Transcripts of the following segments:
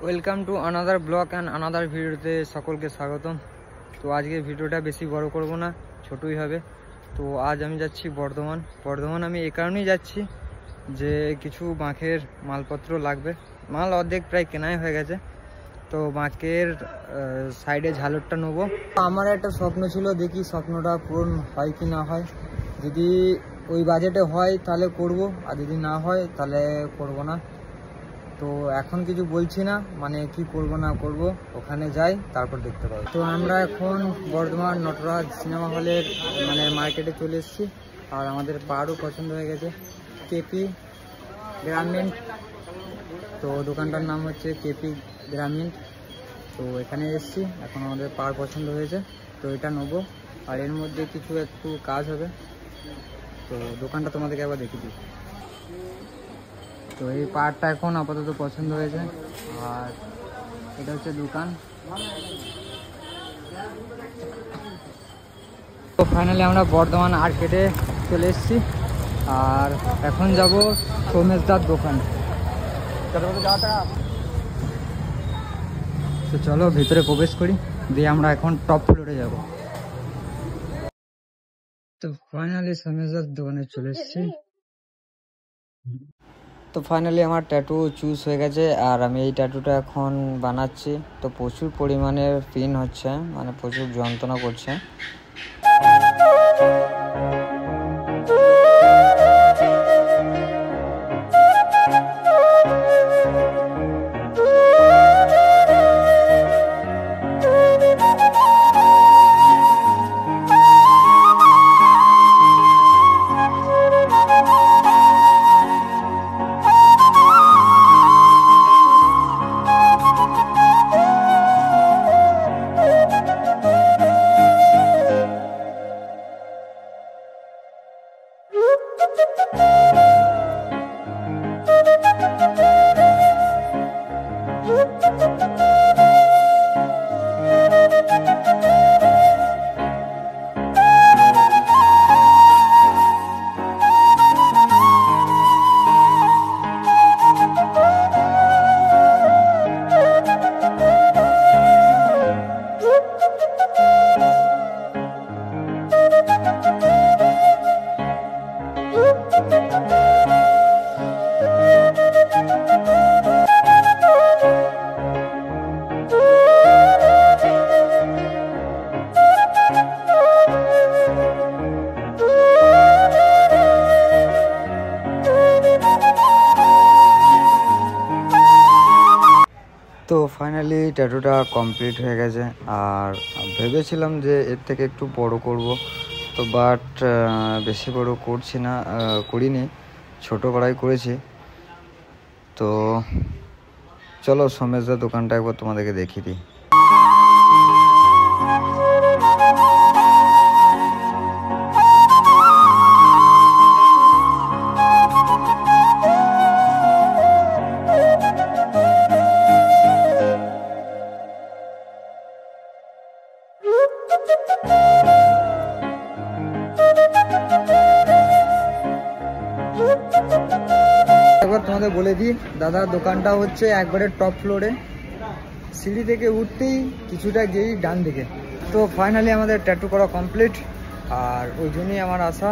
Welcome to another blog and another ভিডিওতে সকলকে স্বাগতম। তো আজকে ভিডিওটা বেশি বড় করব না, ছোটই হবে। তো আজ আমি যাচ্ছি বর্ধমান। আমি এই কারণেই যাচ্ছি যে কিছু বাঁকের মালপত্র লাগবে। মাল অর্ধেক প্রায় কেনাই হয়ে গেছে। তো বাঁকের সাইডে ঝালরটা নেবো। আমার একটা স্বপ্ন ছিল, দেখি স্বপ্নটা পূরণ হয় কি না হয়। যদি ওই বাজেটে হয় তাহলে করব, আর যদি না হয় তাহলে করব না। তো এখন কিছু বলছি না, মানে কি করব না করব, ওখানে যাই তারপর দেখতে পাবো। তো আমরা এখন বর্ধমান নটরাজ সিনেমা হলের মানে মার্কেটে চলে এসেছি। আর আমাদের পাড়ও পছন্দ হয়ে গেছে, কেপি গ্রামীণ। তো দোকানটার নাম হচ্ছে কেপি গ্রামীণ। তো এখানে এসেছি, এখন আমাদের পাড় পছন্দ হয়েছে, তো এটা নেবো। আর এর মধ্যে কিছু একটু কাজ হবে, তো দোকানটা তোমাদেরকে একবার দেখিয়ে দিই। তো এই পার্টটা এখন আপাতত পছন্দ হয়েছে, আর এটা হচ্ছে দোকান। তো ফাইনালি আমরা বর্ধমান আর্কেডে চলে এসেছি, আর এখন যাব সোমেশদার দোকান। তো চলো ভিতরে প্রবেশ করি, দিয়ে আমরা এখন টপ ফ্লোরে যাব। তো ফাইনালি সোমেশদার দোকানে চলে এসেছি। তো ফাইনালি আমার ট্যাটু চুজ হয়ে গেছে, আর আমি এই ট্যাটুটা এখন বানাচ্ছি। তো প্রচুর পরিমাণে পেইন হচ্ছে, মানে প্রচুর যন্ত্রণা করছে। তো ফাইনালি ট্যাটুটা কমপ্লিট হয়ে গেছে, আর ভেবেছিলাম যে এর থেকে একটু বড় করব, তো বাট বেশি বড় করিনি, ছোট করাই করেছি। তো চলো সোমেশদার দোকানটা একবার তোমাদেরকে দেখিয়ে দিই। একবার তোমাদের বলে দিই, দাদার দোকানটা হচ্ছে একবারে টপ ফ্লোরে, সিঁড়ি থেকে উঠতেই কিছুটা গিয়েই ডান দিকে। তো ফাইনালি আমাদের ট্যাটু করা কমপ্লিট, আর ওই জন্যই আমার আশা।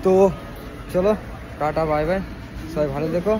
তো চলো টাটা বাই বাই, সবাই ভালো থেকো।